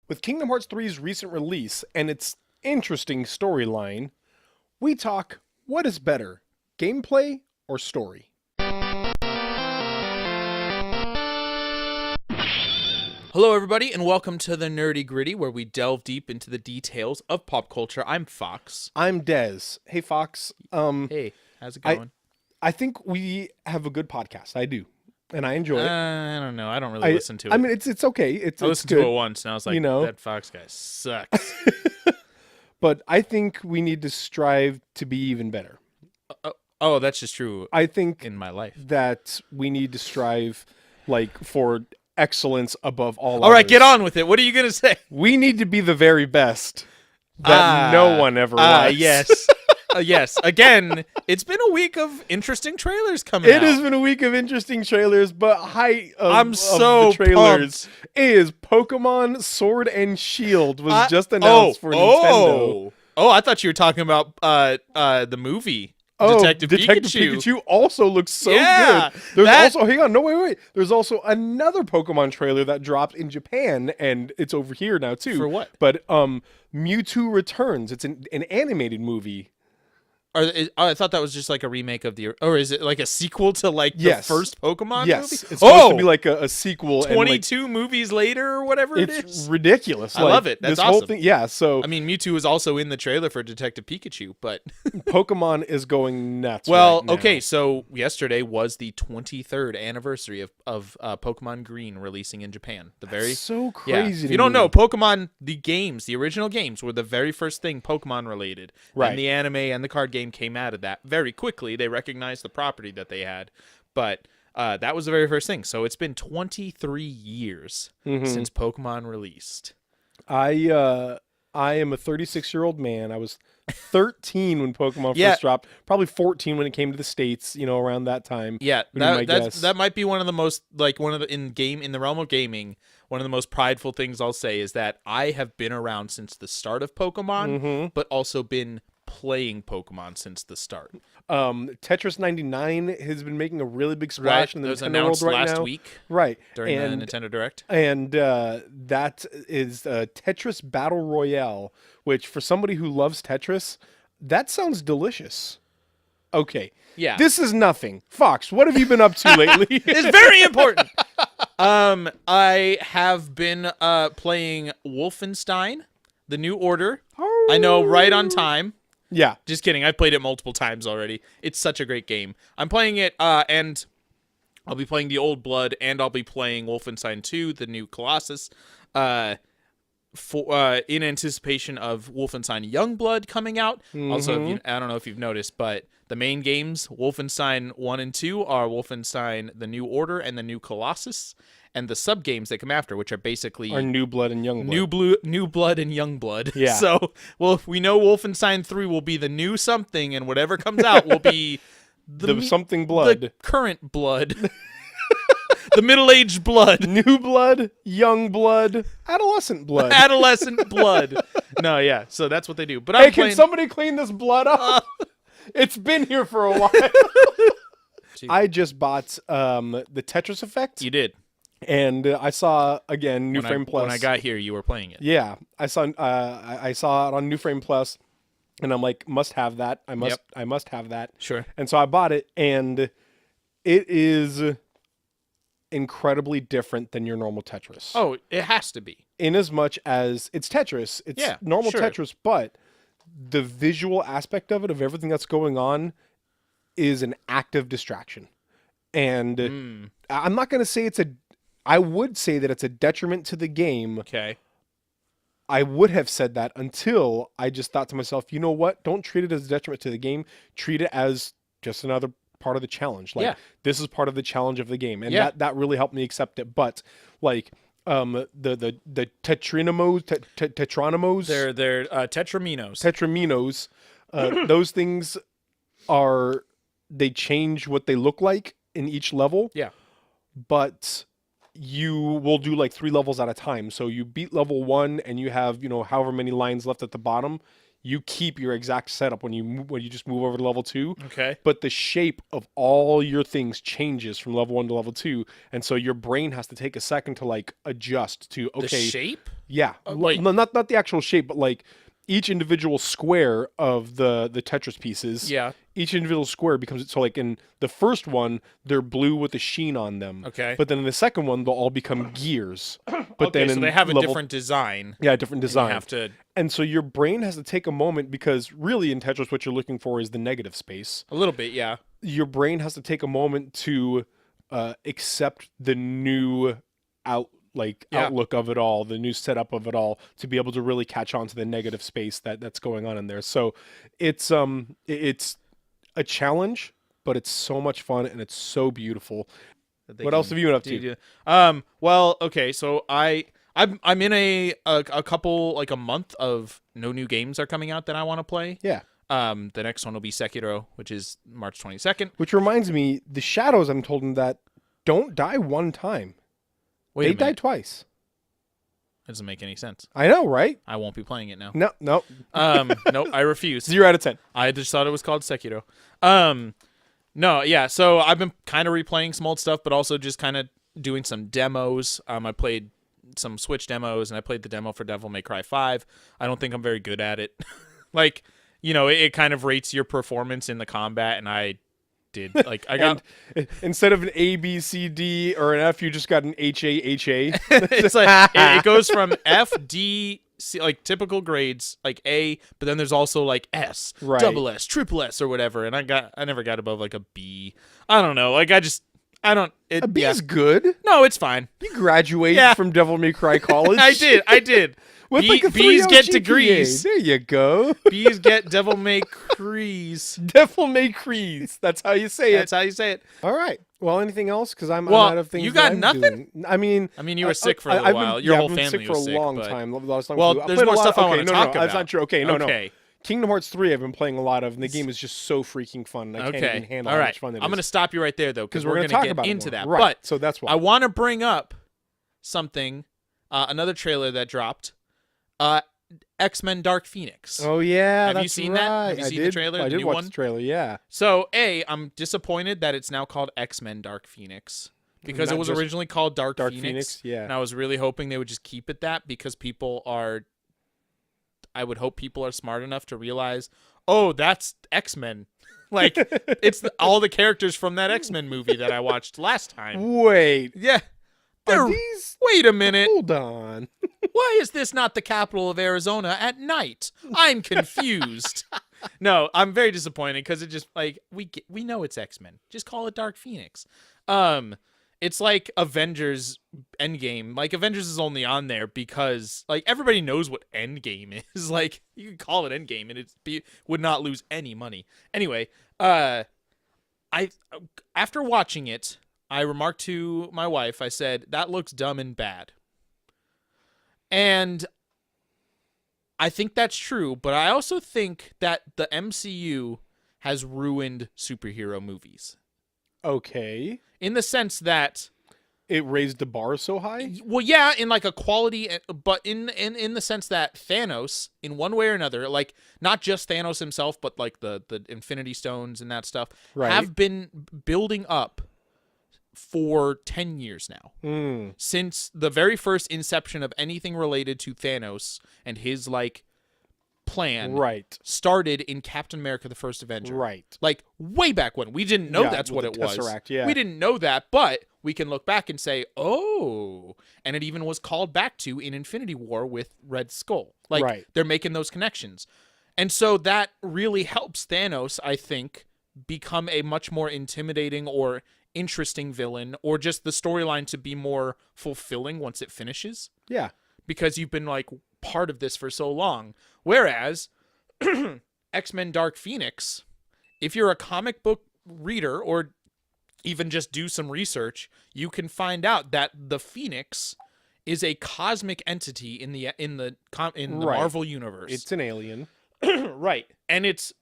With Kingdom Hearts 3's recent release and its interesting storyline, we talk what is better, gameplay or story? Hello, everybody, and welcome to the Nerdy Gritty, where we delve deep into the details of pop culture. I'm Fox. I'm Dez. Hey, Fox. Hey, how's it going? I think we have a good podcast. I do, and I enjoy it. I don't know. I don't really listen to it. I mean, it's okay. It's I listened good, to it once, and I was like, that Fox guy sucks. But I think we need to strive to be even better. Oh, that's just true. I think in my life that we need to strive for excellence above all. All right, get on with it. What are you gonna say? We need to be the very best that no one ever was. Yes. Yes. Again, it's been a week of interesting trailers coming out. It has been a week of interesting trailers, but height of so the trailers pumped. is Pokemon Sword and Shield was just announced for Nintendo. Oh, I thought you were talking about the movie. Detective Pikachu also looks so yeah, good. There's also, hang on, no, wait. There's also another Pokemon trailer that dropped in Japan, and it's over here now too. For what? But Mewtwo Returns. It's an animated movie. I thought that was just like a remake of or is it like a sequel to the first Pokemon movie? Yes, it's supposed to be like a sequel. 22 movies later or whatever it is. It's ridiculous. I love it. That's this awesome. Whole thing, yeah, so... I mean, Mewtwo is also in the trailer for Detective Pikachu, but... Pokemon is going nuts Well, right now. Okay, so yesterday was the 23rd anniversary of Pokemon Green releasing in Japan. That's so crazy. If you don't know, Pokemon, the original games, were the very first thing Pokemon related. Right. And the anime and the card game came out of that very quickly. They recognized the property that they had, but that was the very first thing. So it's been 23 years since Pokemon released. I am a 36-year-old man. I was 13 when Pokemon first dropped. Probably 14 when it came to the States. Around that time. Yeah, that might be one of the most in the realm of gaming. One of the most prideful things I'll say is that I have been around since the start of Pokemon, but also been playing Pokemon since the start. Tetris 99 has been making a really big splash in the Nintendo world right last now. Week, right? During the Nintendo Direct, and that is Tetris Battle Royale, which for somebody who loves Tetris, that sounds delicious. Okay, yeah, this is nothing. Fox, what have you been up to lately? It's very important. I have been playing Wolfenstein, The New Order. I know, right on time. Yeah. Just kidding. I've played it multiple times already. It's such a great game. I'm playing it, and I'll be playing the Old Blood, and I'll be playing Wolfenstein 2, the new Colossus, in anticipation of Wolfenstein Youngblood coming out. Also, I don't know if you've noticed, but the main games, Wolfenstein 1 and 2, are Wolfenstein the New Order and the new Colossus. And the sub games that come after, which are basically New Blood and Youngblood. New Blood and Youngblood. Yeah. So, we know Wolfenstein 3 will be the new something, and whatever comes out will be the something blood. The current blood. The middle-aged blood. New blood, young blood, adolescent blood. Adolescent blood. No, yeah. So that's what they do. But can somebody clean this blood up? It's been here for a while. I just bought the Tetris Effect. You did. And I saw again New Frame Plus. When I got here, you were playing it. Yeah, I saw it on New Frame Plus, and I'm like, must have that. I must have that. Sure. And so I bought it, and it is incredibly different than your normal Tetris. Oh, it has to be. In as much as it's Tetris, it's normal Tetris, but the visual aspect of it, of everything that's going on, is an active distraction. And I'm not going to say I would say that it's a detriment to the game. Okay. I would have said that until I just thought to myself, you know what? Don't treat it as a detriment to the game. Treat it as just another part of the challenge. This is part of the challenge of the game. And that really helped me accept it. But the Tetronymos. They're Tetraminos. Tetraminos. Those things they change what they look like in each level. Yeah. But you will do 3 levels at a time. So you beat level 1 and you have, however many lines left at the bottom. you keep your exact setup when you just move over to level 2. Okay. But the shape of all your things changes from level 1 to level 2, and so your brain has to take a second to like adjust to The shape? Yeah. Like not the actual shape, but like each individual square of the Tetris pieces. Yeah. Each individual square becomes so like in the first one they're blue with a sheen on them. Okay. But then in the second one they'll all become gears. But okay, then so in they have a level, different design. Yeah, different design. You have to And so your brain has to take a moment because really in Tetris what you're looking for is the negative space. a little bit, yeah. Your brain has to take a moment to accept the new outlook of it all, the new setup of it all, to be able to really catch on to the negative space that's going on in there. So it's a challenge, but it's so much fun and it's so beautiful. What else have you been up to? Well, okay, so I'm in a couple, like a month of no new games are coming out that I want to play. Yeah. The next one will be Sekiro, which is March 22nd. Which reminds me, the shadows, I'm told, that don't die one time. They die twice. That doesn't make any sense. I know, right? I won't be playing it now. No. No, I refuse. 0 out of 10. I just thought it was called Sekiro. No, yeah. So I've been kind of replaying some old stuff, but also just kind of doing some demos. I played some Switch demos, and I played the demo for Devil May Cry 5. I don't think I'm very good at it. Like, you know, it kind of rates your performance in the combat, and I did. Like, I got instead of an A, B, C, D, or an F, you just got an H, A, H, A. It's like it goes from F, D, C, like typical grades, like A, but then there's also like S, right. double S, triple S, or whatever. And I never got above like a B. I don't know. Like I don't. A B is good. No, it's fine. You graduated from Devil May Cry College. I did. With like a B's get GPA. degrees. There you go. B's get Devil May Crees. Devil May Crees. That's how you say it. That's how you say it. All right. Well, anything else? Because I'm well, out of things. You got nothing. Doing. I mean, you were sick for a little while. Your whole I've been family sick for was a sick, long but... time. Well, there's more stuff I want to talk about. That's not true. Okay, no. Kingdom Hearts 3 I've been playing a lot of, and the game is just so freaking fun. I can't even handle how much fun it is. I'm going to stop you right there, though, because we're going to get into that. Right. But so that's why. I want to bring up something, another trailer that dropped, X-Men Dark Phoenix. Oh, yeah, Have you seen that? Have you seen the trailer? I did watch the trailer, yeah. So, I'm disappointed that it's now called X-Men Dark Phoenix. Because it was originally called Dark Phoenix. Yeah. And I was really hoping they would just keep it that because I would hope people are smart enough to realize, oh, that's X-Men. Like, it's all the characters from that X-Men movie that I watched last time. Wait. Yeah. Wait a minute. Hold on. Why is this not the capital of Arizona at night? I'm confused. No, I'm very disappointed because it just, like, we know it's X-Men. Just call it Dark Phoenix. It's like Avengers Endgame. Like, Avengers is only on there because, like, everybody knows what Endgame is. Like, you could call it Endgame and it would not lose any money. Anyway, after watching it, I remarked to my wife, I said, that looks dumb and bad. And I think that's true, but I also think that the MCU has ruined superhero movies. Okay. In the sense that it raised the bar so high? Well, yeah, in like a quality, but in the sense that Thanos, in one way or another, like not just Thanos himself, but like the Infinity Stones and that stuff, have been building up for 10 years now. Since the very first inception of anything related to Thanos and his like plan started in Captain America the First Avenger. Right. Like way back when. We didn't know that's what it was. Yeah. We didn't know that, but we can look back and say, oh, and it even was called back to in Infinity War with Red Skull. Like they're making those connections. And so that really helps Thanos, I think, become a much more intimidating or interesting villain, or just the storyline to be more fulfilling once it finishes. Yeah. Because you've been like part of this for so long. Whereas X-Men Dark Phoenix, if you're a comic book reader or even just do some research, you can find out that the Phoenix is a cosmic entity in the Marvel universe. It's an alien. Right. And it's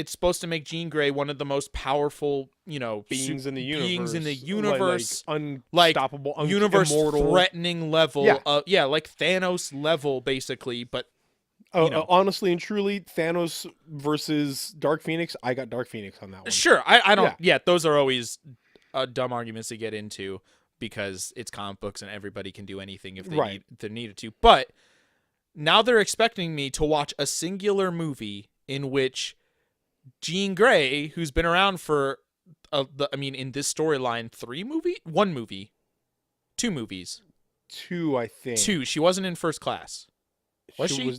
supposed to make Jean Grey one of the most powerful, beings in the universe. Beings in the universe. Like unstoppable, universe immortal. Threatening level. Like Thanos level, basically, but honestly and truly, Thanos versus Dark Phoenix, I got Dark Phoenix on that one. Sure, I don't. Yeah, those are always dumb arguments to get into because it's comic books and everybody can do anything if they needed to. But now they're expecting me to watch a singular movie in which Jean Grey, who's been around for, in this storyline, 1 movie, 2 movies. 2, I think. 2. She wasn't in First Class. Was she?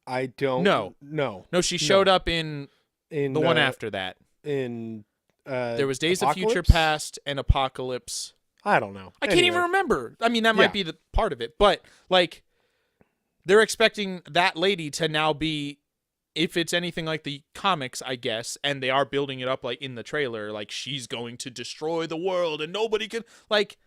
I don't. No. No. No, she showed up in the one after that. There was Days Apocalypse? of Future Past and Apocalypse. I don't know. I can't even remember. I mean, that might be the part of it. But, like, they're expecting that lady to now be, if it's anything like the comics, I guess, and they are building it up, like, in the trailer, like, she's going to destroy the world and nobody can, like,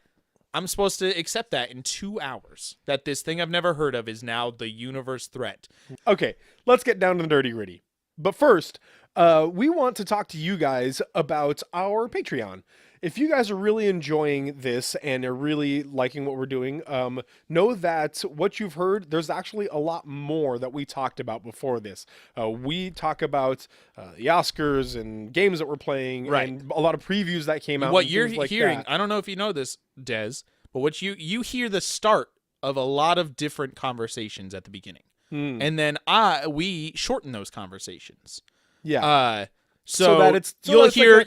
I'm supposed to accept that in 2 hours, that this thing I've never heard of is now the universe threat. Okay, let's get down to the dirty gritty. But first, we want to talk to you guys about our Patreon. If you guys are really enjoying this and are really liking what we're doing, know that what you've heard, there's actually a lot more that we talked about before this. We talk about the Oscars and games that we're playing, and a lot of previews that came out. What you're hearing, I don't know if you know this, Dez, but what you hear the start of a lot of different conversations at the beginning. And then we shorten those conversations. Yeah. So that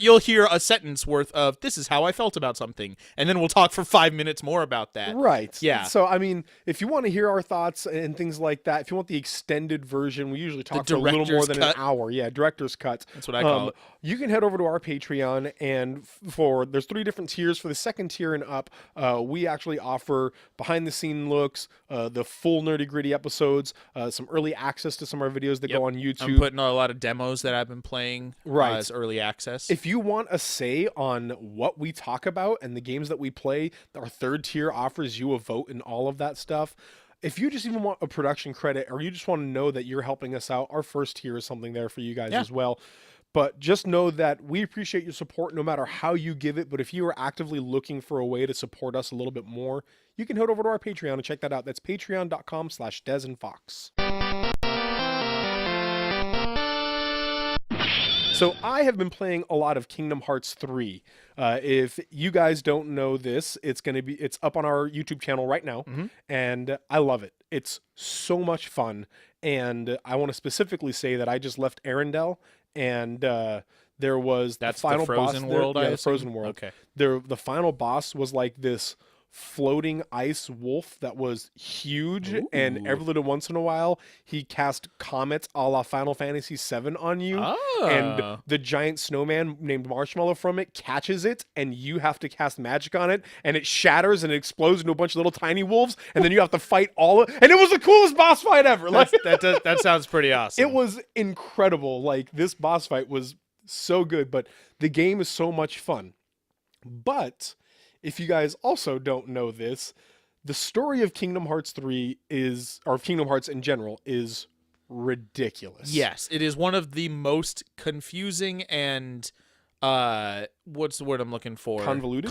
you'll hear a sentence worth of "this is how I felt about something," and then we'll talk for 5 minutes more about that. Right. Yeah. So I mean, if you want to hear our thoughts and things like that, if you want the extended version, we usually talk for a little more than an hour. Yeah, director's cut. That's what I call it. You can head over to our Patreon, and there's 3 different tiers. For the second tier and up, we actually offer behind the scene looks, the full nerdy gritty episodes, some early access to some of our videos that go on YouTube. I'm putting a lot of demos that I've been playing. As early access. If you want a say on what we talk about and the games that we play, our 3rd tier offers you a vote and all of that stuff. If you just even want a production credit or you just want to know that you're helping us out, our 1st tier is something there for you guys as well. But just know that we appreciate your support no matter how you give it. But if you are actively looking for a way to support us a little bit more, you can head over to our Patreon and check that out. That's patreon.com/dezandfox. So I have been playing a lot of Kingdom Hearts 3. If you guys don't know this, it's up on our YouTube channel right now, and I love it. It's so much fun, and I want to specifically say that I just left Arendelle, and there was the final frozen boss world. Yeah, the frozen world. Okay. The final boss was like this floating ice wolf that was huge. Ooh. And every little once in a while he cast comets a la Final Fantasy VII on you. And the giant snowman named Marshmallow from it catches it, and you have to cast magic on it, and it shatters and it explodes into a bunch of little tiny wolves, and then you have to fight and it was the coolest boss fight ever. That sounds pretty awesome. It was incredible. Like, this boss fight was so good, but the game is so much fun. But if you guys also don't know this, the story of Kingdom Hearts 3 or Kingdom Hearts in general, is ridiculous. Yes, it is one of the most confusing and what's the word I'm looking for? Convoluted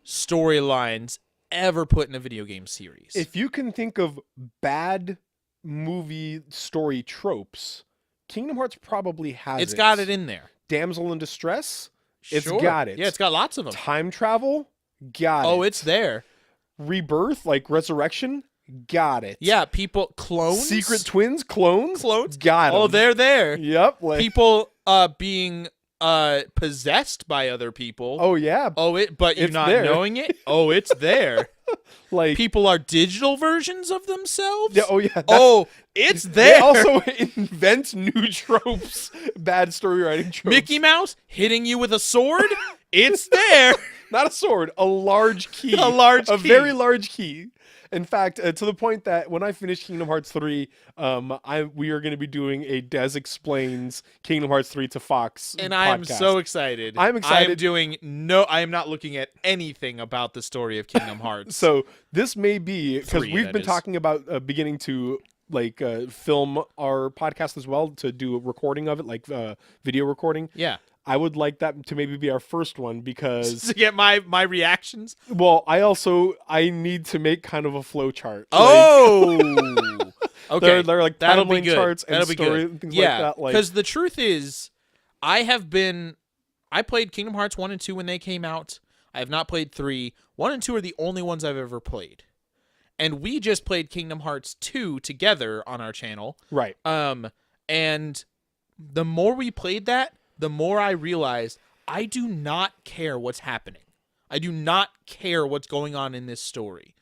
storylines ever put in a video game series. If you can think of bad movie story tropes, Kingdom Hearts probably has it. It's got it in there. Damsel in distress? It's Sure. got it. Yeah, it's got lots of them. Time travel? Got it. Oh, it's there. Rebirth, like resurrection? Got it. Yeah, clones? Secret twins? Clones? Clones? Got it. Oh, they're there. Yep. People being possessed by other people. Oh, yeah. But you're not knowing it? Oh, it's there. Like, people are digital versions of themselves? Yeah, oh, yeah. It's there. They also invent new tropes, bad story writing tropes. Mickey Mouse hitting you with a sword? It's there. Not a sword, a large key. A very large key. In fact, to the point that when I finish Kingdom Hearts 3, we are going to be doing a Dez Explains Kingdom Hearts 3 to Fox and podcast. I'm so excited. I'm excited. I am not looking at anything about the story of Kingdom Hearts. So this may be, because we've been talking about beginning to film our podcast as well, to do a recording of it, like video recording. Yeah. I would like that to maybe be our first one, because to get my reactions. Well, I need to make kind of a flow chart. Oh, Okay, they're like that'll be timeline good. charts and That'll be story good. and things Yeah, like that. because the truth is, I played Kingdom Hearts 1 and 2 when they came out. I have not played 3. 1 and 2 are the only ones I've ever played. And we just played Kingdom Hearts 2 together on our channel. Right. And the more we played that, the more I realized I do not care what's happening. I do not care what's going on in this story.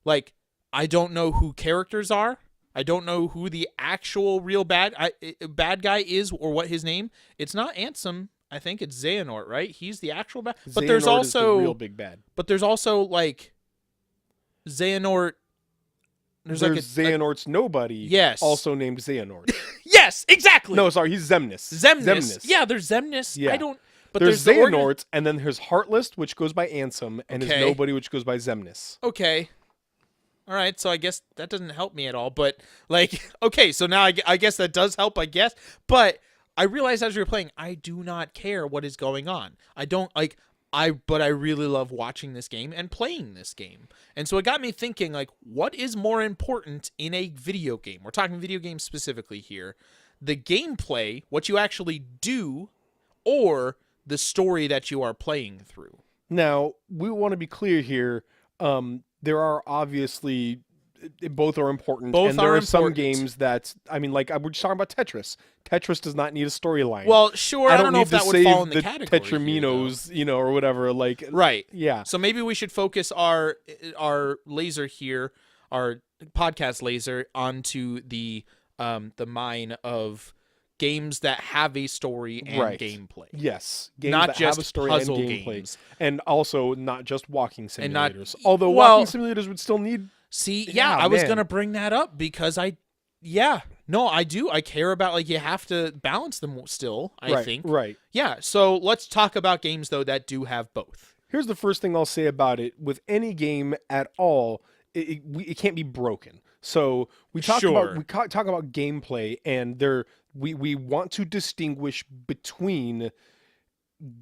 Like, I don't know who characters are. I don't know who the actual real bad guy is or what his name. It's not Ansem. I think it's Xehanort, right? He's the actual bad. But there's Xehanort also is the real big bad. But there's also like Xehanort. There's Xehanort's nobody. Yes. Also named Xehanort. Yes, exactly. No, sorry, he's Xemnas. Xemnas. Yeah, there's Xemnas. Yeah. I don't. But there's Xehanort, and then there's Heartless, which goes by Ansem, and Okay. his nobody, which goes by Xemnas. Okay. All right, so I guess that doesn't help me at all. But, like, okay, so now I guess that does help, I guess. But I realized as we were playing, I do not care what is going on. I don't, like, but I really love watching this game and playing this game. And so it got me thinking, like, what is more important in a video game? We're talking video games specifically here. The gameplay, what you actually do, or the story that you are playing through. Now, we want to be clear here. There are obviously both are important. Both and there are are some important. games that like we're just talking about Tetris. Tetris does not need a storyline. Well, sure. I don't know need if that to would save fall in the the category. Tetraminos, or whatever. Like Right. Yeah. So maybe we should focus our laser here, our podcast laser, onto the mine of games that have a story and gameplay. Yes, games not that just have a story puzzle and gameplay, games, and also not just walking simulators. And not- Although well- walking simulators would still need. See, Yeah, I was man. gonna bring that up because I do. I care about, like, you have to balance them still. I think. Right. Yeah. So let's talk about games though that do have both. Here's the first thing I'll say about it. With any game at all, it can't be broken. So we talk Sure. about gameplay, and we want to distinguish between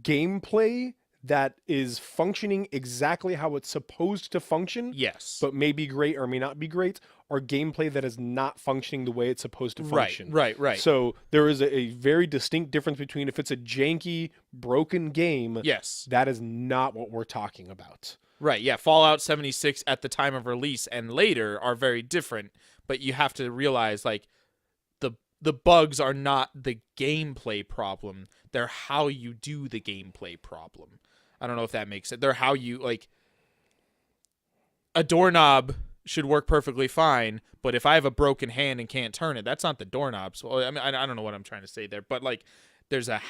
gameplay that is functioning exactly how it's supposed to function, Yes. but may be great or may not be great, or gameplay that is not functioning the way it's supposed to function. Right. So there is a very distinct difference between if it's a janky, broken game. Yes. That is not what we're talking about. Right, yeah. Fallout 76 at the time of release and later are very different, but you have to realize, like, the bugs are not the gameplay problem. They're how you do the gameplay problem. I don't know if that makes it. They're how you, like, a doorknob should work perfectly fine, but if I have a broken hand and can't turn it, that's not the doorknob. So, I mean, I don't know what I'm trying to say there, but, like, there's a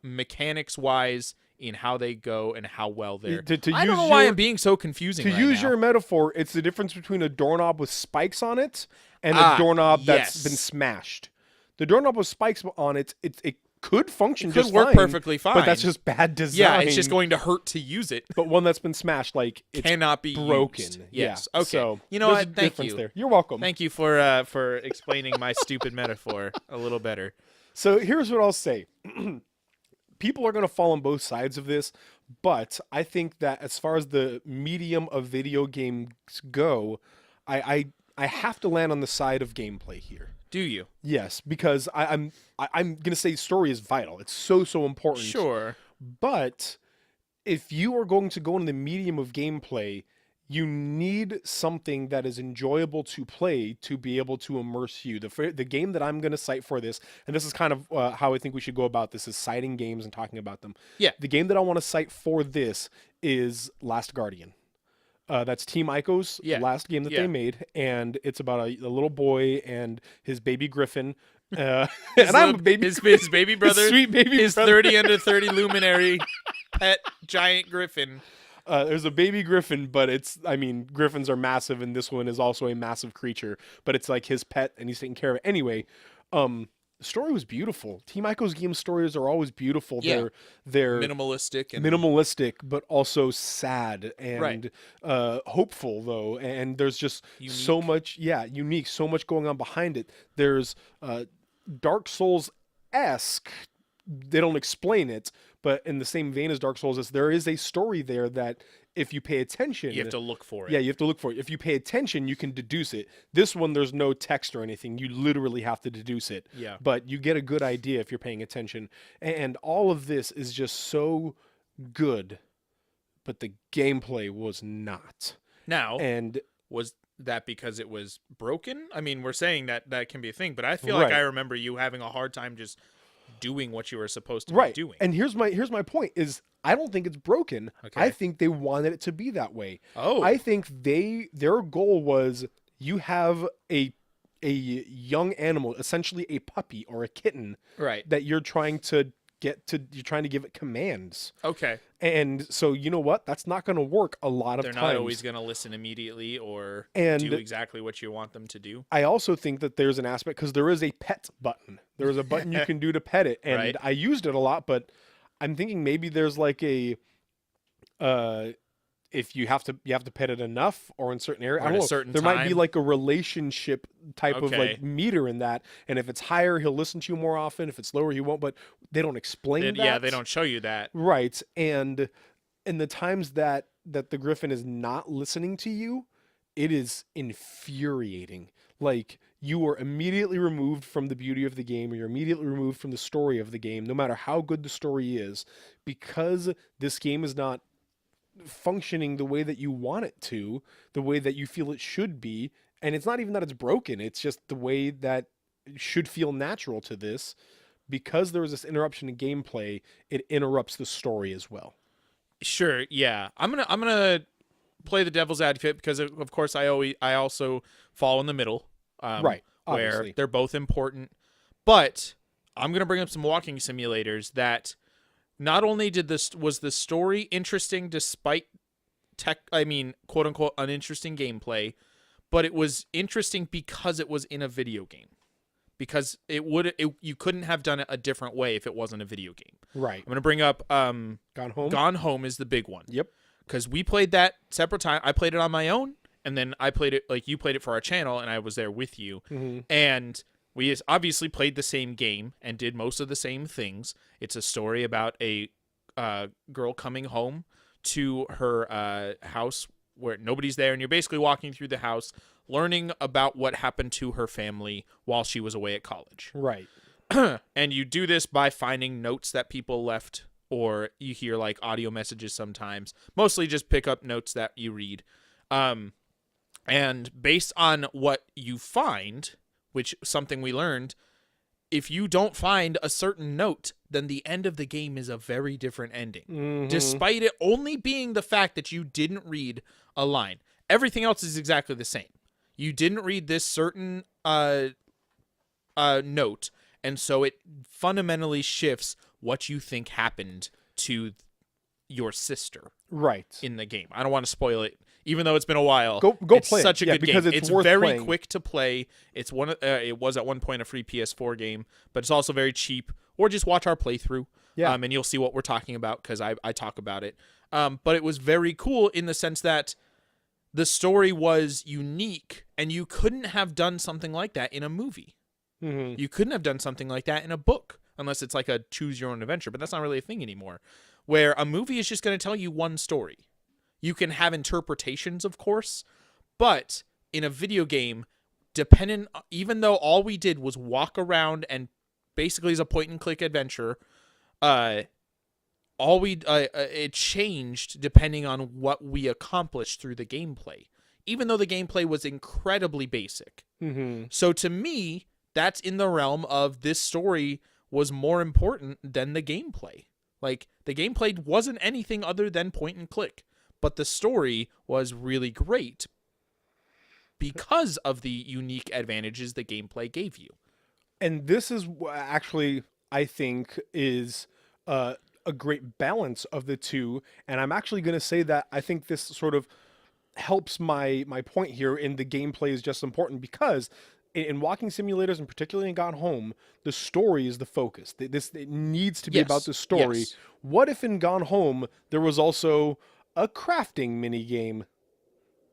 mechanics-wise in how they go and how well they're... I don't know why I'm being so confusing right now. To use your metaphor, it's the difference between a doorknob with spikes on it and a doorknob that's been smashed. The doorknob with spikes on it, it could function just fine. It could work perfectly fine. But that's just bad design. Yeah, it's just going to hurt to use it. But one that's been smashed, like, it's cannot be broken. Used. Yes. Yeah. Okay. So you know what? Thank you. There. You're welcome. Thank you for explaining my stupid metaphor a little better. So here's what I'll say. People are going to fall on both sides of this, but I think that as far as the medium of video games go, I have to land on the side of gameplay here. Do you? Yes, because I'm going to say story is vital. It's so important. Sure. But if you are going to go in the medium of gameplay, you need something that is enjoyable to play to be able to immerse you. The game that I'm going to cite for this, and this is kind of how I think we should go about this, is citing games and talking about them. Yeah. The game that I want to cite for this is Last Guardian. That's Team Ico's last game that they made, and it's about a little boy and his baby griffin. And I'm a baby. His baby brother, his sweet baby his brother. 30 under 30 luminary pet giant griffin. There's a baby griffin, but griffins are massive, and this one is also a massive creature, but it's like his pet, and he's taking care of it. Anyway, the story was beautiful. Team Ico's game stories are always beautiful. Yeah. They're minimalistic, but also sad and hopeful, though. And there's just unique. so much, unique, so much going on behind it. There's Dark Souls-esque. They don't explain it, but in the same vein as Dark Souls, there is a story there that if you pay attention, you have to look for it. Yeah, you have to look for it. If you pay attention, you can deduce it. This one, there's no text or anything. You literally have to deduce it. Yeah. But you get a good idea if you're paying attention. And all of this is just so good, but the gameplay was not. Now, and was that because it was broken? I mean, we're saying that can be a thing, but I feel like I remember you having a hard time just doing what you were supposed to be doing. And here's my point is I don't think it's broken. Okay. I think they wanted it to be that way. Oh. I think their goal was you have a young animal, essentially a puppy or a kitten, right, that you're trying to give it commands. Okay. And so you know what? That's not going to work a lot of times. They're not always going to listen immediately or do exactly what you want them to do. I also think that there's an aspect because there is a pet button. There is a button you can do to pet it, and I used it a lot. But I'm thinking maybe there's like a if you have to pet it enough or in certain areas. I don't know. There might be like a relationship type of like meter in that, and if it's higher, he'll listen to you more often. If it's lower, he won't. But they don't explain that. Yeah, they don't show you that. Right, and in the times that the Griffin is not listening to you, it is infuriating. Like you are immediately removed from the beauty of the game, or you're immediately removed from the story of the game, no matter how good the story is, because this game is not functioning the way that you want it to, the way that you feel it should be. And it's not even that it's broken, it's just the way that it should feel natural to this. Because there was this interruption in gameplay, it interrupts the story as well. Sure, yeah. I'm gonna play the devil's advocate because of course I also fall in the middle, right? Obviously. Where they're both important. But I'm gonna bring up some walking simulators that not only was the story interesting despite quote unquote uninteresting gameplay, but it was interesting because it was in a video game. Because you couldn't have done it a different way if it wasn't a video game. Right. I'm going to bring up Gone Home. Gone Home is the big one. Yep. Because we played that separate time. I played it on my own, and then I played it like you played it for our channel, and I was there with you. Mm-hmm. And we obviously played the same game and did most of the same things. It's a story about a girl coming home to her house where nobody's there, and you're basically walking through the house, learning about what happened to her family while she was away at college. Right. And you do this by finding notes that people left, or you hear like audio messages sometimes. Mostly just pick up notes that you read. And based on what you find, which something we learned, if you don't find a certain note, then the end of the game is a very different ending. Mm-hmm. Despite it only being the fact that you didn't read a line. Everything else is exactly the same. You didn't read this certain note, and so it fundamentally shifts what you think happened to your sister. Right. In the game. I don't want to spoil it, even though it's been a while. Go it's play such it. a good because game. It's very playing. Quick to play. It's it was at one point a free PS4 game, but it's also very cheap. Or just watch our playthrough. Yeah. And you'll see what we're talking about because I talk about it. But it was very cool in the sense that the story was unique, and you couldn't have done something like that in a movie. Mm-hmm. You couldn't have done something like that in a book, unless it's like a choose your own adventure, but that's not really a thing anymore. Where a movie is just going to tell you one story. You can have interpretations, of course, but in a video game, even though all we did was walk around and basically is a point and click adventure, it changed depending on what we accomplished through the gameplay, even though the gameplay was incredibly basic. Mm-hmm. So to me, that's in the realm of this story was more important than the gameplay. Like, the gameplay wasn't anything other than point and click, but the story was really great because of the unique advantages the gameplay gave you. And this is actually, I think, is a great balance of the two. And I'm actually going to say that I think this sort of helps my point here in the gameplay is just important because in walking simulators, and particularly in Gone Home, the story is the focus. It needs to be about the story. Yes. What if in Gone Home there was also a crafting mini game?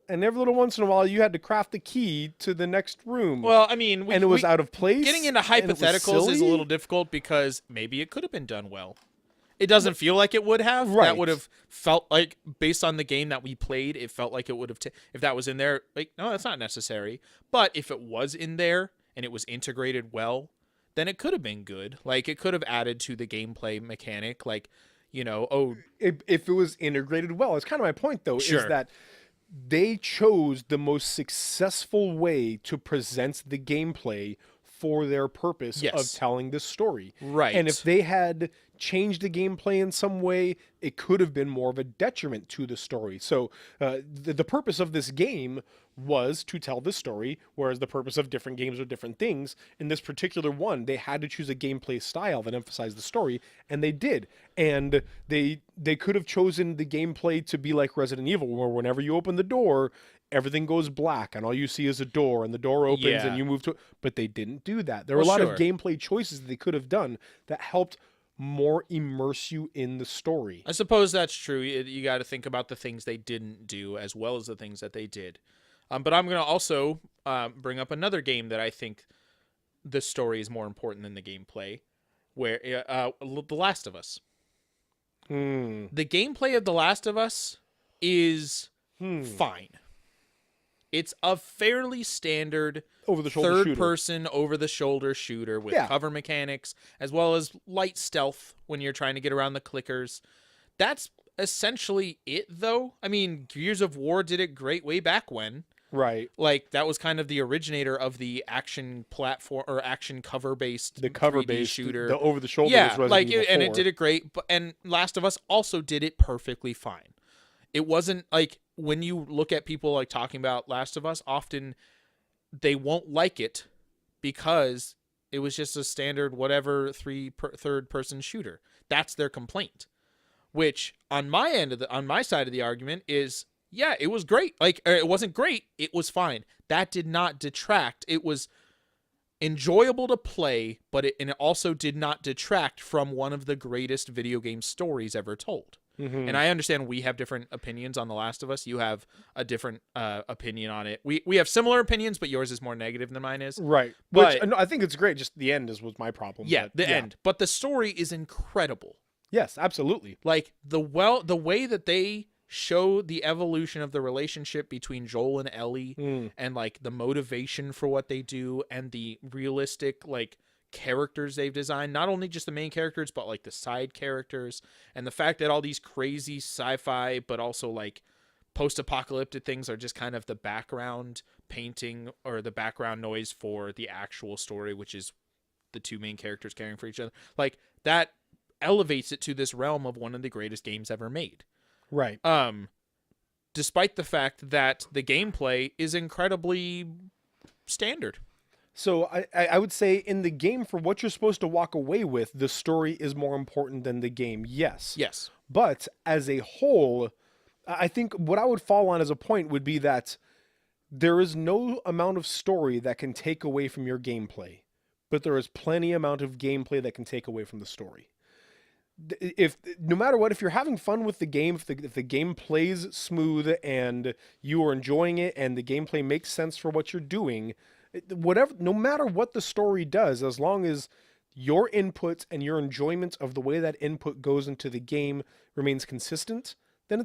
And every little once in a while, you had to craft the key to the next room. Well, I mean, and it was out of place. Getting into hypotheticals is a little difficult because maybe it could have been done well. It doesn't feel like it would have. Right. That would have felt like, based on the game that we played, it felt like it would have, if that was in there, like, no, that's not necessary. But if it was in there and it was integrated well, then it could have been good. Like, it could have added to the gameplay mechanic. Like, you know, if it was integrated well. It's kind of my point, though, Sure. is that they chose the most successful way to present the gameplay for their purpose of telling this story. Right. And if they had changed the gameplay in some way, it could have been more of a detriment to the story. So the purpose of this game was to tell the story, whereas the purpose of different games are different things. In this particular one, they had to choose a gameplay style that emphasized the story, and they did. And they could have chosen the gameplay to be like Resident Evil, where whenever you open the door, everything goes black and all you see is a door, and the door opens and you move to it. But they didn't do that. There were a lot of gameplay choices that they could have done that helped more immerse you in the story. I suppose that's true. You got to think about the things they didn't do as well as the things that they did. But I'm going to also bring up another game that I think the story is more important than the gameplay, where The Last of Us. The gameplay of The Last of Us is fine. It's a fairly standard third-person, over-the-shoulder shooter with cover mechanics, as well as light stealth when you're trying to get around the clickers. That's essentially it, though. I mean, Gears of War did it great way back when. Right. Like, that was kind of the originator of the action platform or action cover-based, the cover-based shooter. The over-the-shoulder. Yeah, like, and it did it great. And Last of Us also did it perfectly fine. It wasn't like, when you look at people like talking about Last of Us, often they won't like it because it was just a standard whatever third-person shooter. That's their complaint. Which on my side of the argument is, yeah, it was great. Like, it wasn't great, it was fine. That did not detract. It was enjoyable to play, but it also did not detract from one of the greatest video game stories ever told. Mm-hmm. And I understand we have different opinions on The Last of Us. You have a different opinion on it. We have similar opinions, but yours is more negative than mine is. Right. Which, no, I think it's great. Just the end was my problem. Yeah, the end. But the story is incredible. Yes, absolutely. Like, the way that they show the evolution of the relationship between Joel and Ellie, and like the motivation for what they do, and the realistic like characters they've designed, not only just the main characters but like the side characters, and the fact that all these crazy sci-fi but also like post-apocalyptic things are just kind of the background painting or the background noise for the actual story, which is the two main characters caring for each other. Like, that elevates it to this realm of one of the greatest games ever made. Right. Despite the fact that the gameplay is incredibly standard. So I would say in the game, for what you're supposed to walk away with, the story is more important than the game. Yes. Yes. But as a whole, I think what I would fall on as a point would be that there is no amount of story that can take away from your gameplay, but there is plenty amount of gameplay that can take away from the story. No matter what, if you're having fun with the game, if the game plays smooth and you are enjoying it and the gameplay makes sense for what you're doing, whatever, no matter what the story does, as long as your inputs and your enjoyment of the way that input goes into the game remains consistent, then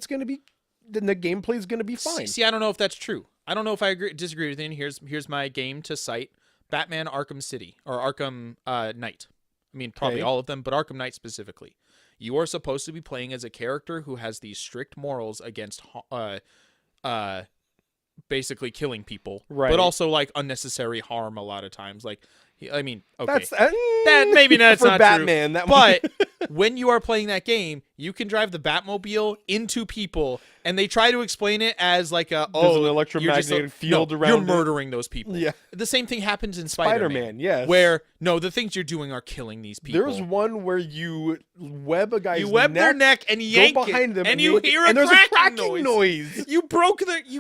then the gameplay is going to be fine. See, I don't know if that's true. I don't know if I disagree with you. Here's my game to cite: Batman Arkham City or Arkham Knight. I mean, probably all of them, but Arkham Knight specifically. You are supposed to be playing as a character who has these strict morals against basically killing people, right, but also like unnecessary harm a lot of times. Like, I mean, okay, that maybe that's for not Batman, true, but when you are playing that game, you can drive the Batmobile into people, and they try to explain it as like there's an electromagnetic field around. You're murdering those people. Yeah, the same thing happens in Spider-Man. Yes, where the things you're doing are killing these people. There's one where you web a guy's their neck and yank go behind them, and you hear a cracking noise. You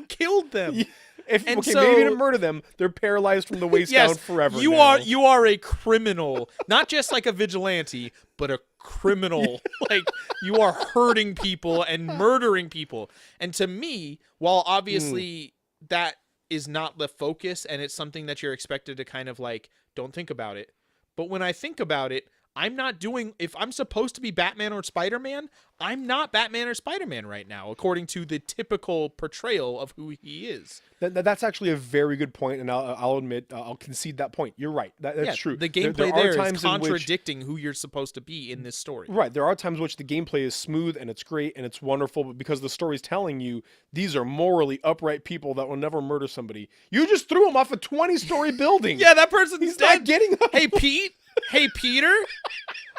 killed them. Yeah. Maybe you didn't murder them. They're paralyzed from the waist down forever. You are a criminal, not just like a vigilante, but a criminal. Like, you are hurting people and murdering people. And to me, while obviously that is not the focus and it's something that you're expected to kind of like, don't think about it. But when I think about it, I'm not doing, if I'm supposed to be Batman or Spider-Man, I'm not Batman or Spider-Man right now, according to the typical portrayal of who he is. That's actually a very good point, and I'll admit, I'll concede that point. You're right. That's true. The gameplay there is contradicting who you're supposed to be in this story. Right. There are times in which the gameplay is smooth and it's great and it's wonderful, but because the story's telling you these are morally upright people that will never murder somebody, you just threw them off a 20-story building. Yeah, that person's He's dead. not getting up. Hey, Pete. Hey, Peter.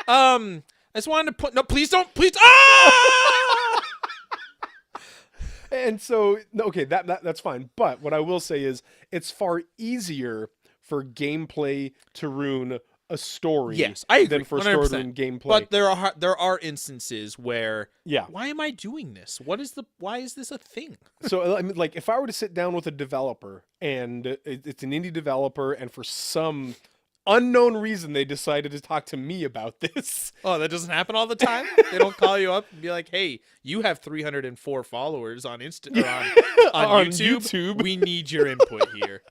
I just wanted to put... No, please don't. Please... Ah! And so, okay, that's fine. But what I will say is it's far easier for gameplay to ruin a story yes, I agree, than for a story to ruin gameplay. But there are instances where, why am I doing this? Why is this a thing? So, I mean, like, if I were to sit down with a developer, and it's an indie developer, and for some unknown reason they decided to talk to me about this. Oh, that doesn't happen all the time? They don't call you up and be like, hey, you have 304 followers on on YouTube. We need your input here.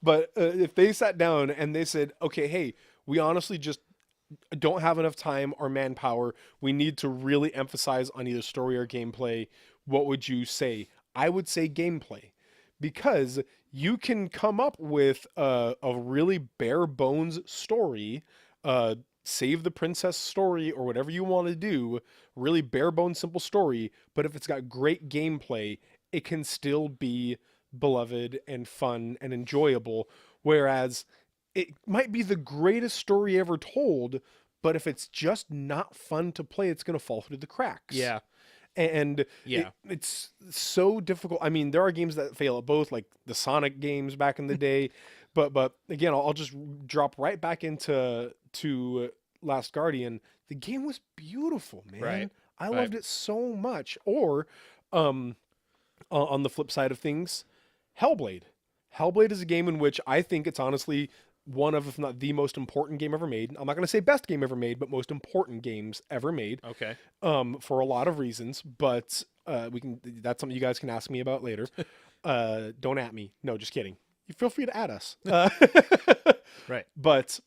But if they sat down and they said, okay, hey, we honestly just don't have enough time or manpower. We need to really emphasize on either story or gameplay. What would you say? I would say gameplay, because you can come up with a really bare bones story, save the princess story or whatever you want to do, really bare bones, simple story. But if it's got great gameplay, it can still be beloved and fun and enjoyable. Whereas it might be the greatest story ever told, but if it's just not fun to play, it's going to fall through the cracks. Yeah. And it's so difficult. I mean, there are games that fail at both, like the Sonic games back in the day. But again, I'll just drop right back into Last Guardian. The game was beautiful, man. Right. I loved it so much. Or on the flip side of things, Hellblade. Hellblade is a game in which I think it's honestly one of, if not the most important game ever made. I'm not going to say best game ever made, but most important games ever made. Okay. For a lot of reasons, but that's something you guys can ask me about later. Don't at me. No, just kidding. You feel free to add us. Right. But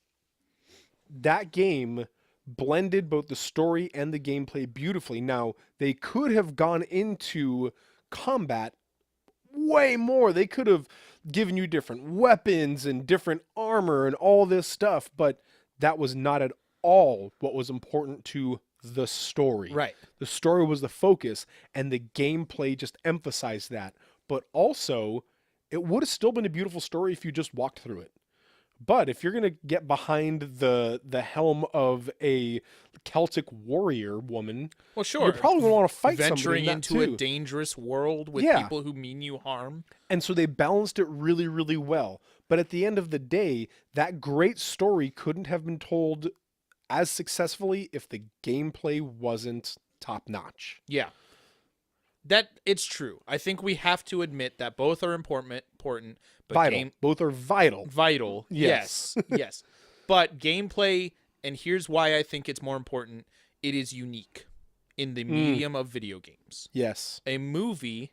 that game blended both the story and the gameplay beautifully. Now, they could have gone into combat way more. They could have given you different weapons and different armor and all this stuff, but that was not at all what was important to the story. Right. The story was the focus, and the gameplay just emphasized that. But also, it would have still been a beautiful story if you just walked through it. But if you're going to get behind the helm of a Celtic warrior woman, well, sure, you're probably going to want to fight venturing somebody into a dangerous world with people who mean you harm. And so they balanced it really, really well. But at the end of the day, that great story couldn't have been told as successfully if the gameplay wasn't top notch. Yeah. That it's true. I think we have to admit that both are important, but vital. Both are vital. Vital. Yes. Yes. But gameplay, and here's why I think it's more important, it is unique in the medium of video games. Yes. A movie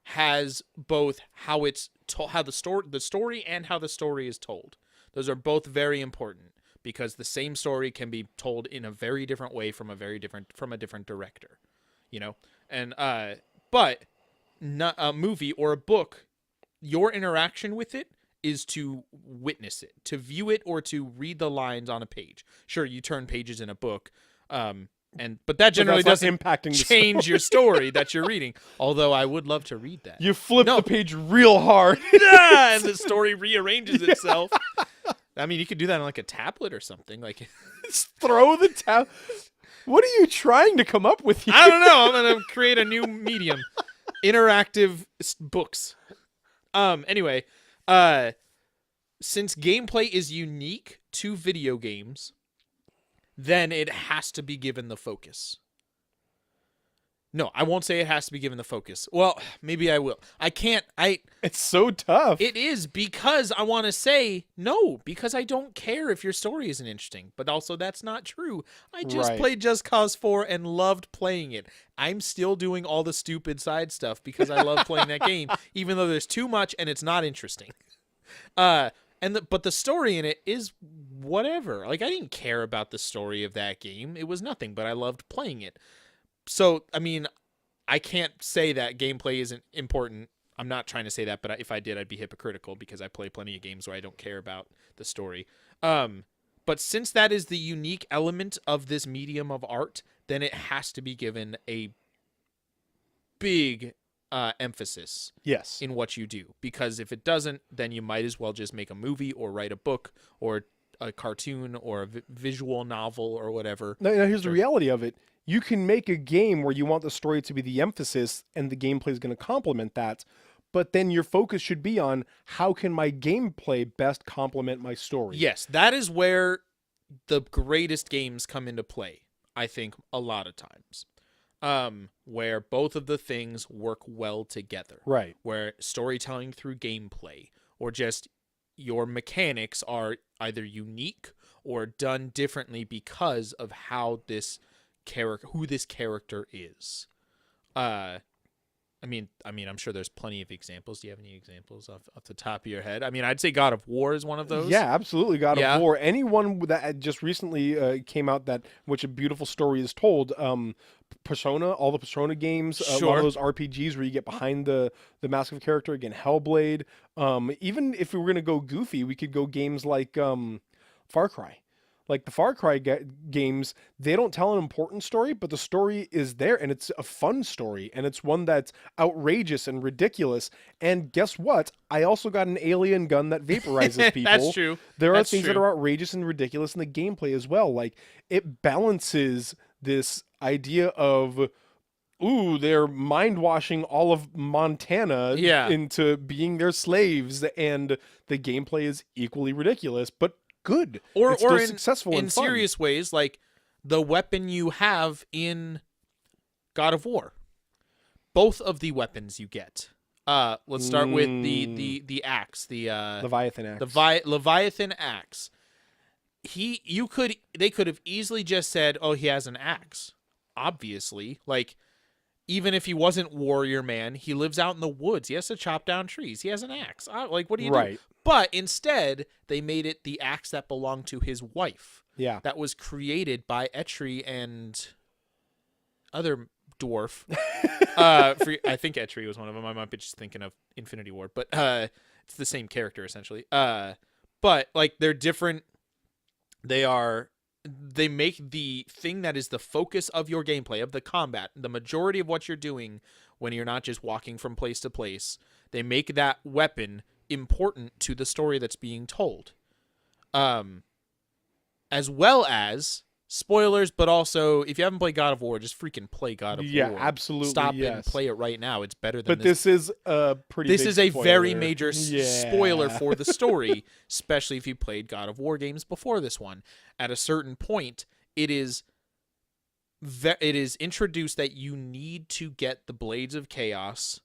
has both how it's how the story and how the story is told. Those are both very important because the same story can be told in a very different way from a different director, you know? And but not a movie or a book, your interaction with it is to witness it, to view it, or to read the lines on a page. Sure, you turn pages in a book, but that generally doesn't change your story that you're reading. Although I would love to read that. You flip the page real hard, and the story rearranges itself. I mean, you could do that on like a tablet or something. Like, just throw the tablet. What are you trying to come up with here? I don't know. I'm going to create a new medium. Interactive books. Anyway, since gameplay is unique to video games, then it has to be given the focus. No, I won't say it has to be given the focus. Well, maybe I will. I can't. It's so tough. It is because I want to say no, because I don't care if your story isn't interesting. But also that's not true. I just played Just Cause 4 and loved playing it. I'm still doing all the stupid side stuff because I love playing that game, even though there's too much and it's not interesting. But the story in it is whatever. Like, I didn't care about the story of that game. It was nothing, but I loved playing it. So, I mean, I can't say that gameplay isn't important. I'm not trying to say that, but if I did, I'd be hypocritical because I play plenty of games where I don't care about the story. But since that is the unique element of this medium of art, then it has to be given a big emphasis in what you do. Because if it doesn't, then you might as well just make a movie or write a book or a cartoon or a visual novel or whatever. Now here's the reality of it. You can make a game where you want the story to be the emphasis and the gameplay is going to complement that. But then your focus should be on how can my gameplay best complement my story. Yes, that is where the greatest games come into play, I think, a lot of times. Where both of the things work well together. Right. Where storytelling through gameplay or just your mechanics are either unique or done differently because of how who this character is. I mean, I'm sure there's plenty of examples. Do you have any examples off the top of your head? I mean, I'd say God of War is one of those. Yeah, absolutely. God of War. Anyone that just recently came out which a beautiful story is told. Persona, all the Persona games, a lot of those RPGs where you get behind the mask of character. Again, Hellblade. Even if we were going to go goofy, we could go games like Far Cry. Like the Far Cry games, they don't tell an important story, but the story is there, and it's a fun story, and it's one that's outrageous and ridiculous. And guess what? I also got an alien gun that vaporizes people. That's true. There are things that are outrageous and ridiculous in the gameplay as well. Like, it balances this idea of, ooh, they're mind-washing all of Montana into being their slaves, and the gameplay is equally ridiculous, but good. Or successful in fun. serious ways, like the weapon you have in God of War. Both of the weapons you get. Let's start with the axe, the Leviathan axe. The Leviathan axe. They could have easily just said, "Oh, he has an axe." Obviously, like, even if he wasn't warrior man, he lives out in the woods. He has to chop down trees. He has an axe. Like, what do you do? But instead, they made it the axe that belonged to his wife. Yeah. That was created by Etri and other dwarf. I think Etri was one of them. I might be just thinking of Infinity War. But it's the same character, essentially. But, like, they're different. They make the thing that is the focus of your gameplay, of the combat, the majority of what you're doing when you're not just walking from place to place, they make that weapon important to the story that's being told. As well as, spoilers, but also, if you haven't played God of War, just freaking play God of War. Yeah, absolutely. Stop and play it right now. It's better than But this is a pretty This big is a spoiler. very major spoiler for the story, especially if you played God of War games before this one. At a certain point, it is introduced that you need to get the Blades of Chaos,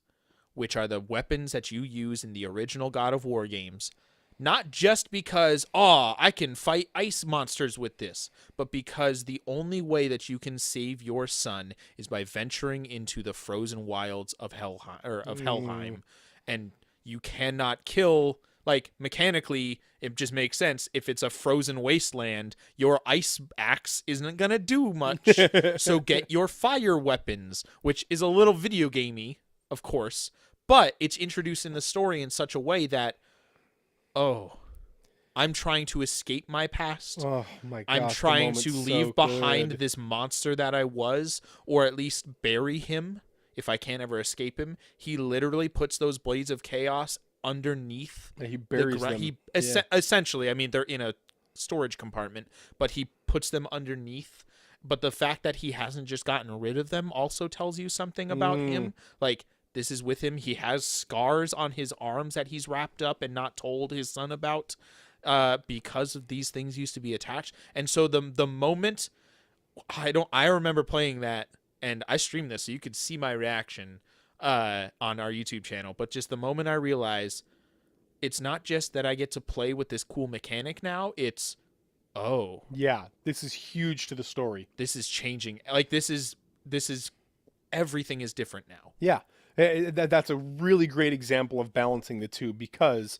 which are the weapons that you use in the original God of War games, not just because, I can fight ice monsters with this, but because the only way that you can save your son is by venturing into the frozen wilds of Helheim, and you cannot kill. Like, mechanically, it just makes sense. If it's a frozen wasteland, your ice axe isn't going to do much. So get your fire weapons, which is a little video gamey, of course, but it's introduced in the story in such a way that, I'm trying to escape my past. Oh my gosh, I'm trying to leave behind this monster that I was, or at least bury him if I can't ever escape him. He literally puts those Blades of Chaos underneath. He buries them. Essentially, I mean, they're in a storage compartment, but he puts them underneath. But the fact that he hasn't just gotten rid of them also tells you something about him. Like, this is with him. He has scars on his arms that he's wrapped up and not told his son about, because of these things used to be attached. And so the moment I remember playing that, and I streamed this so you could see my reaction on our YouTube channel, but just the moment I realized it's not just that I get to play with this cool mechanic now, it's this is huge to the story. This is changing. Like, this is everything is different now. Yeah. That's a really great example of balancing the two, because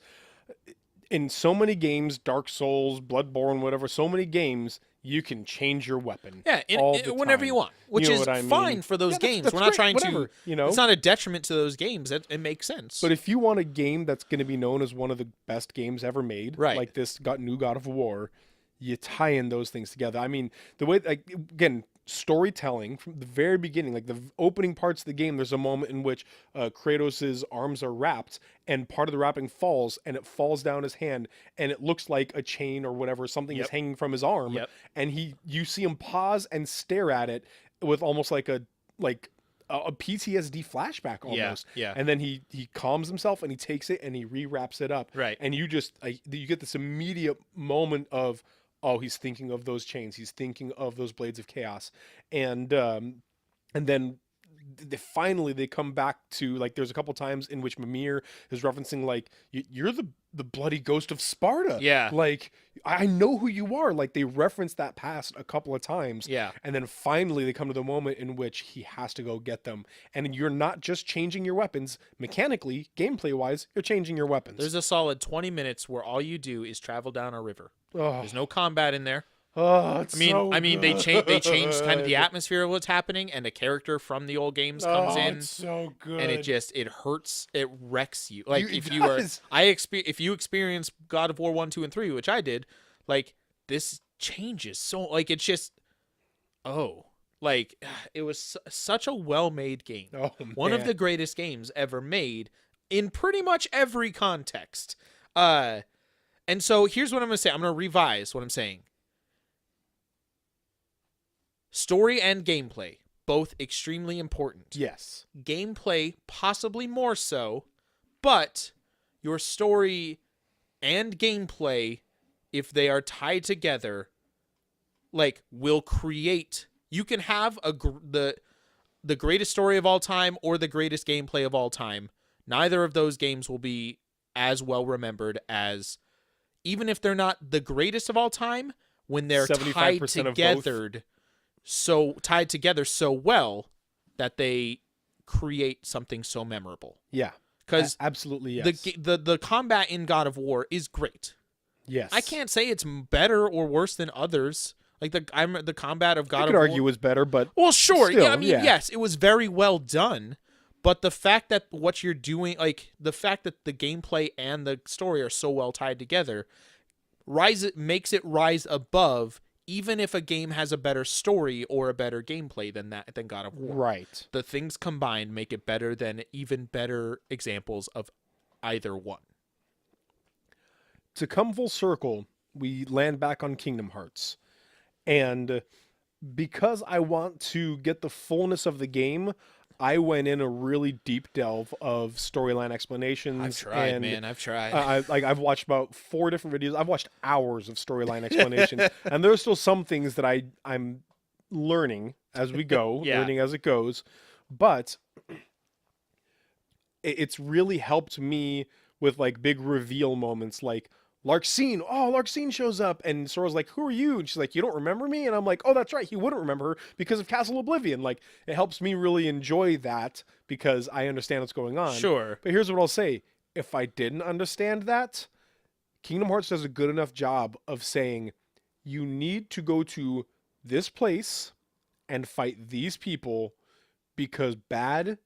in so many games, Dark Souls, Bloodborne, whatever, so many games, you can change your weapon. Yeah, whenever you want, which is fine for those games. That's We're not great, trying to, it's not a detriment to those games. It makes sense. But if you want a game that's going to be known as one of the best games ever made, like this new God of War, you tie in those things together. I mean, the way, like, again, storytelling from the very beginning, like the opening parts of the game, there's a moment in which Kratos's arms are wrapped and part of the wrapping falls and it falls down his hand and it looks like a chain or whatever, something is hanging from his arm, and you see him pause and stare at it with almost like a PTSD flashback almost. And then he calms himself and he takes it and he rewraps it up. And you just you get this immediate moment of, oh, he's thinking of those chains. He's thinking of those blades of chaos. And then finally they come back to, like, there's a couple times in which Mimir is referencing, like, you're the bloody ghost of Sparta. Like, I know who you are. Like, they reference that past a couple of times. And then finally they come to the moment in which he has to go get them. And you're not just changing your weapons mechanically, gameplay wise, you're changing your weapons. There's a solid 20 minutes where all you do is travel down a river. There's no combat in there. I mean, they changed kind of the atmosphere of what's happening, and a character from the old games comes in. It's so good, and it hurts, it wrecks you. Like if you experience God of War 1, 2, and 3, which I did, like, this changes so, like, it's just like, it was such a well-made game. One of the greatest games ever made in pretty much every context. And so here's what I'm going to say. I'm going to revise what I'm saying. Story and gameplay, both extremely important. Yes. Gameplay, possibly more so, but your story and gameplay, if they are tied together, like, will create... You can have the greatest story of all time or the greatest gameplay of all time. Neither of those games will be as well remembered as... Even if they're not the greatest of all time, when they're tied together so well that they create something so memorable. Yeah. Because absolutely, yes. The combat in God of War is great. Yes. I can't say it's better or worse than others. Like the combat of God of War. I could argue was better, but well, sure. Still, yeah, I mean, yes, it was very well done. But the fact that what you're doing, like the fact that the gameplay and the story are so well tied together, makes it rise above, even if a game has a better story or a better gameplay than God of War. Right. The things combined make it better than even better examples of either one. To come full circle, we land back on Kingdom Hearts. And because I want to get the fullness of the game, I went in a really deep delve of storyline explanations. I've tried, man. I've tried. I've watched about 4 different videos. I've watched hours of storyline explanations, and there's still some things that I'm learning as we go, learning as it goes. But it's really helped me with, like, big reveal moments, like Larxene. Oh, Larxene shows up, and Sora's like, "Who are you?" And she's like, "You don't remember me?" And I'm like, "Oh, that's right. He wouldn't remember her because of Castle Oblivion." Like, it helps me really enjoy that because I understand what's going on. Sure. But here's what I'll say: if I didn't understand that, Kingdom Hearts does a good enough job of saying, you need to go to this place and fight these people because bad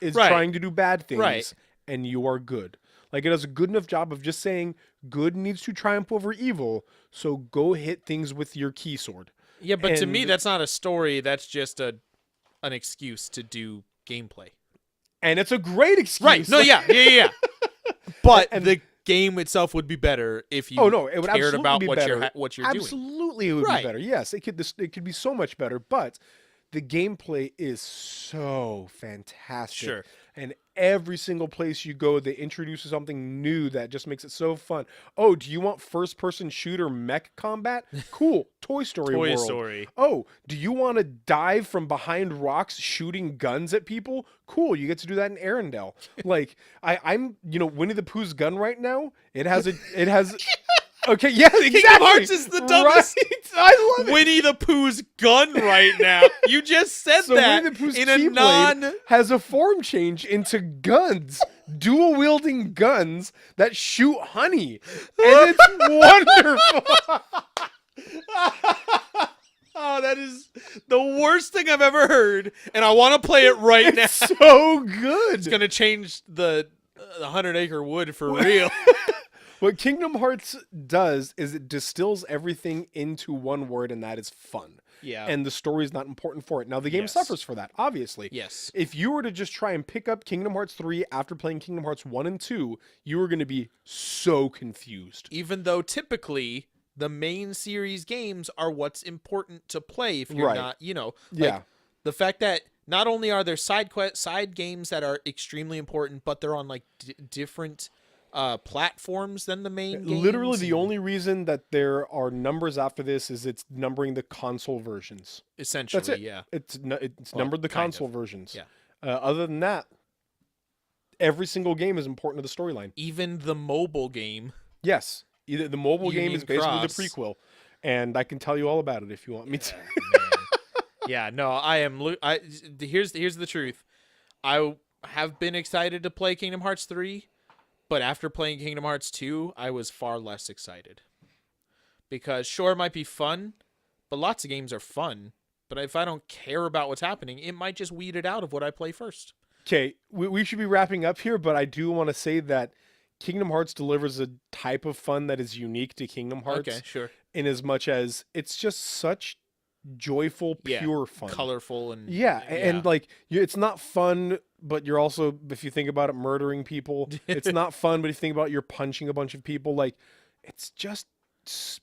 is trying to do bad things, and you are good. Like, it does a good enough job of just saying good needs to triumph over evil, so go hit things with your key sword. Yeah, but to me, that's not a story. That's just an excuse to do gameplay. And it's a great excuse. Right. No, yeah. But the game itself would be better if you it would cared about what you're doing. Absolutely, it would be better. Yes, it could be so much better, but the gameplay is so fantastic. Sure. And every single place you go, they introduce something new that just makes it so fun. Oh, do you want first-person shooter mech combat? Cool. Toy Story World. Toy Story. Oh, do you want to dive from behind rocks shooting guns at people? Cool. You get to do that in Arendelle. Like, I'm Winnie the Pooh's gun right now. It has Okay, yeah, exactly. Kingdom Hearts is the dumbest. Right? I love it. Winnie the Pooh's gun right now. You just said so that Winnie the Pooh's in keyblade a non... has a form change into guns. dual wielding guns that shoot honey, and it's wonderful. Oh, that is the worst thing I've ever heard, and I want to play it right now. So good. It's gonna change the 100-acre wood for real. What Kingdom Hearts does is it distills everything into one word, and that is fun. Yeah. And the story is not important for it. Now, the game suffers for that, obviously. Yes. If you were to just try and pick up Kingdom Hearts 3 after playing Kingdom Hearts 1 and 2, you were going to be so confused. Even though typically the main series games are what's important to play if you're not, like the fact that not only are there side games that are extremely important, but they're on like different platforms than the main games. Literally, the only reason that there are numbers after this is it's numbering the console versions. Essentially, that's it. Yeah. It's numbered the console versions. Yeah. Other than that, every single game is important to the storyline. Even the mobile game. Yes. Either the mobile game is basically Cross. the prequel, and I can tell you all about it if you want me to. Yeah, no, I am. Here's the truth. I have been excited to play Kingdom Hearts 3. But after playing Kingdom Hearts 2, I was far less excited. Because sure, it might be fun, but lots of games are fun. But if I don't care about what's happening, it might just weed it out of what I play first. Okay, we should be wrapping up here, but I do want to say that Kingdom Hearts delivers a type of fun that is unique to Kingdom Hearts. Okay, sure. In as much as it's just such joyful, pure fun. Colorful and... and like, it's not fun... But you're also, if you think about it, murdering people. It's not fun, but if you think about it, you're punching a bunch of people. Like, it's just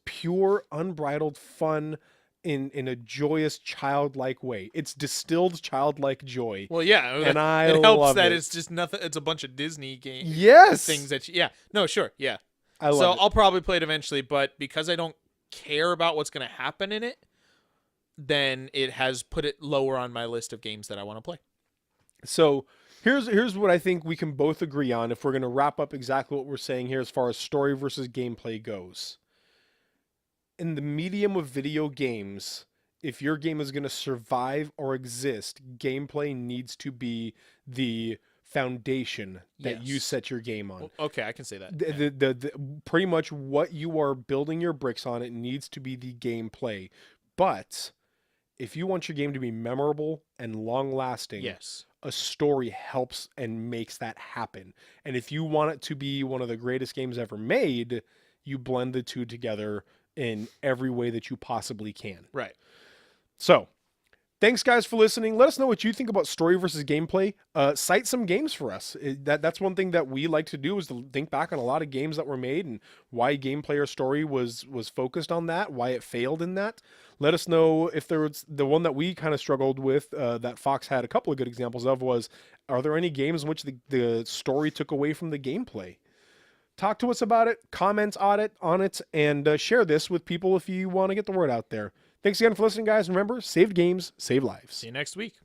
pure, unbridled fun in a joyous, childlike way. It's distilled childlike joy. Well, yeah, and it helps that it's just nothing. It's a bunch of Disney games. Yes, things that. No, sure, yeah. I love it. I'll probably play it eventually, but because I don't care about what's going to happen in it, then it has put it lower on my list of games that I want to play. So here's what I think we can both agree on if we're going to wrap up exactly what we're saying here as far as story versus gameplay goes. In the medium of video games, if your game is going to survive or exist, gameplay needs to be the foundation that you set your game on. Okay, I can say that. The pretty much what you are building your bricks on, it needs to be the gameplay. But if you want your game to be memorable and long-lasting, a story helps and makes that happen. And if you want it to be one of the greatest games ever made, you blend the two together in every way that you possibly can. Right. So, thanks guys for listening. Let us know what you think about story versus gameplay. Cite some games for us. That's one thing that we like to do, is to think back on a lot of games that were made and why gameplay or story was focused on that, why it failed in that. Let us know if there was the one that we kind of struggled with, that Fox had a couple of good examples of, was, are there any games in which the story took away from the gameplay? Talk to us about it, comment on it, and share this with people if you want to get the word out there. Thanks again for listening, guys. Remember, saved games, save lives. See you next week.